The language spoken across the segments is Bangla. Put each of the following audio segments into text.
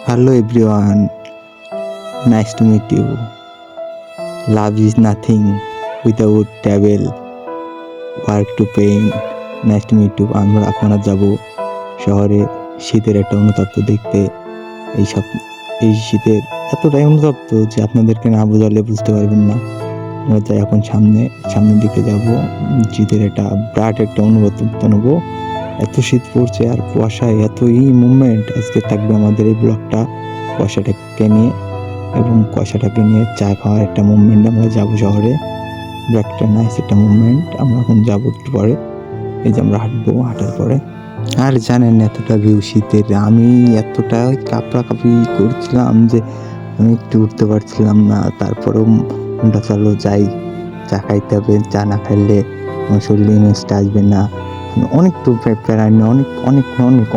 Hello everyone, nice to meet you. Love is nothing without travel, work to pain. Nice to meet you. আমরা আপনারা যাব শহরে শীতের একটা অনুতপ্ত দেখতে। এই শীতের এতটাই অনুতপ্ত যে আপনাদেরকে না বোঝালে বুঝতে পারবেন না। আমরা যাই এখন সামনের দিকে যাব। শীতের একটা বিরাট একটা অনুভূতি নেবো। এত শীত পড়ছে আর কুয়াশায় এতই মুভমেন্ট। আজকে থাকবে আমাদের এই ব্লগটা কুয়াশাটাকে নিয়ে এবং কুয়াশাটাকে নিয়ে চা খাওয়ার একটা মুভমেন্ট। আমরা যাবো শহরে, একটা নাইস একটা মুভমেন্ট। আমরা এখন যাবো একটু পরে, এই যে আমরা হাঁটবো, হাঁটার পরে। আর জানেন এতটা ভিউ শীতের, আমি এতটা কাঁপি করছিলাম যে আমি একটু উঠতে পারছিলাম না। তারপরেও মনটা চলো যাই, চা খাইতে হবে, চা না খাইলে আমার শরীরে ইমেজটা আসবে না। অনেকটু প্যারা নিয়ে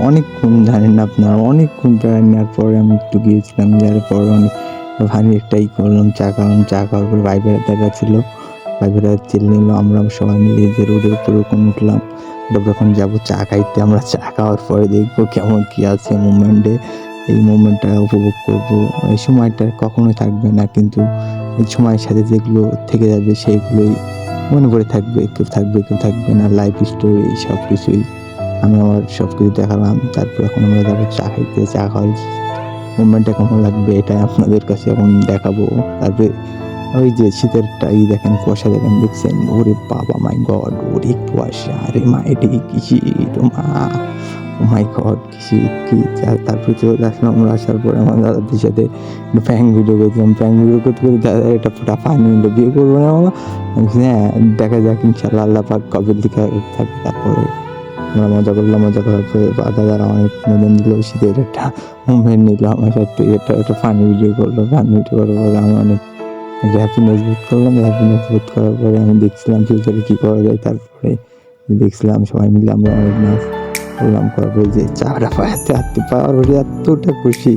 অনেকক্ষণ জানেন না আপনার, অনেকক্ষণ প্যারা নেওয়ার পরে আমি একটু গিয়েছিলাম, যাওয়ার পরে অনেক ভারী একটাই করলাম, চা খাওয়ার পরে ভাই বেড়াতে ছিল, ভাই বেড়া চিল নিল। আমরা সবাই মিলে যে রোডের উপরে উঠলাম, যখন যাবো চা খাইতে। আমরা চা খাওয়ার পরে দেখবো কেমন কি আছে মুভমেন্টে, এই মুভমেন্টটা উপভোগ করবো। এই সময়টা কখনোই থাকবে না, কিন্তু এই সময়ের সাথে যেগুলো থেকে যাবে সেইগুলোই মনে পড়ে থাকবে। কেউ থাকবে না। লাইফ স্টোরি সব কিছুই আমি আমার সব কিছু দেখালাম। তারপর এখন আমরা যাবো চা খাইতে। চা খাওয়ার মুভমেন্টটা কেমন লাগবে এটাই আপনাদের কাছে এখন দেখাবো। তারপরে ওই যে শীতেরটা দেখেন, কুয়াশা দেখছেন, ওরে বাবা মাই গড, ওরে কুয়াশা, আরে মা এটি কি শীত, ও মা, ও মাই গড কি শীত কি। তারপরে চলে আসলাম। আমরা আসার পরে আমার দাদাদের সাথে প্র্যাঙ্ক ভিডিও করছিলাম। প্র্যাঙ্ক ভিডিও করতে দাদা এটা ফোটা পানি নিল, বিয়ে করবো না মামা। হ্যাঁ দেখা যাক ইনশাল্লাহ, আল্লাহ পাক কবে দিকে থাকে। তারপরে আমরা মজা করার পরে দাদারা অনেক বিনোদন দিল, শীতের একটা মুভমেন্ট নিল আমার সাথে, একটা ফানি ভিডিও করলো। ফানি ভিডিও করার পরে আমি অনেক হ্যাপিনেস বোধ করলাম। হ্যাপিনেস বোধ করার পরে আমি দেখছিলাম ফিউচারে কী করা যায়। তারপরে দেখছিলাম সবাই মিলে আমরা অনেক নাচ করলাম। করার পরে যে চাটা হাঁটতে পাওয়ার পরে এতটা খুশি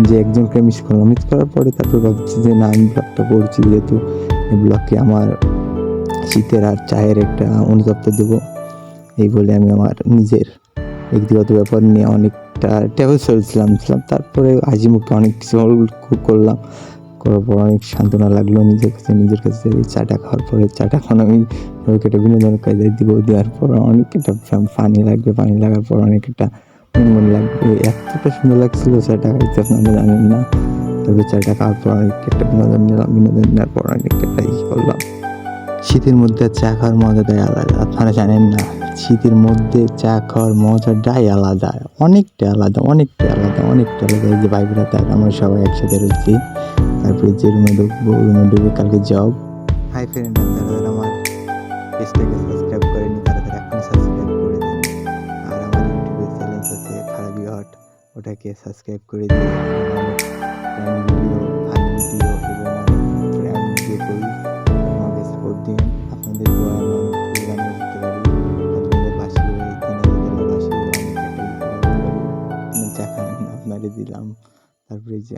যে একজনকে মিস করার পরে তারপরে ভাবছি যে না, আমি ব্লগটা করছি যেহেতু এই ব্লগকে আমার শীতের আর চায়ের একটা অনুতপ্ত দেবো, এই বলে আমি আমার নিজের ব্যক্তিগত ব্যাপার নিয়ে অনেকটা ট্রাভেল চলছিলাম। তারপরে হাসি মুখে অনেক কিছু করার পর অনেক সান্ত্বনা লাগলো নিজের কাছে। চাটা খাওয়ার পরে চাটা এখন আমি একটা বিনোদন কাজে দেওয়ার পর অনেক একটা পানি লাগার পর অনেক একটা মন লাগবে। এতটা সুন্দর লাগছিল চাটা খাইতে, আপনারা জানেন না। তবে চাটা খাওয়ার পর অনেক একটা বিনোদন নেওয়ার পর অনেক একটা করলাম। শীতের মধ্যে চা খাওয়ার মজাটাই আলাদা, আপনারা জানেন না। শীতের মধ্যে চা খাওয়ার মজাটাই আলাদা, অনেকটা আলাদা। এই যে ভাই বেড়াতে আমরা সবাই একসাথে রয়েছি। তারপরে যে রুমে ঢুকবো কালকে জব। হাই ফ্রেন্ড, যারা আমার পেজটাকে সাবস্ক্রাইব করেনি তারা এখনই সাবস্ক্রাইব করে দিন। আর আমার ইউটিউবে চ্যানেল আছে খারাপি হট, ওটাকে সাবস্ক্রাইব করে দিয়ে ভিডিও এবং ভিডিও করি, আমাকে সাপোর্ট দিন। আপনাদের দোয়া দিতে পারি। আপনাদের দিলাম। তারপরে যে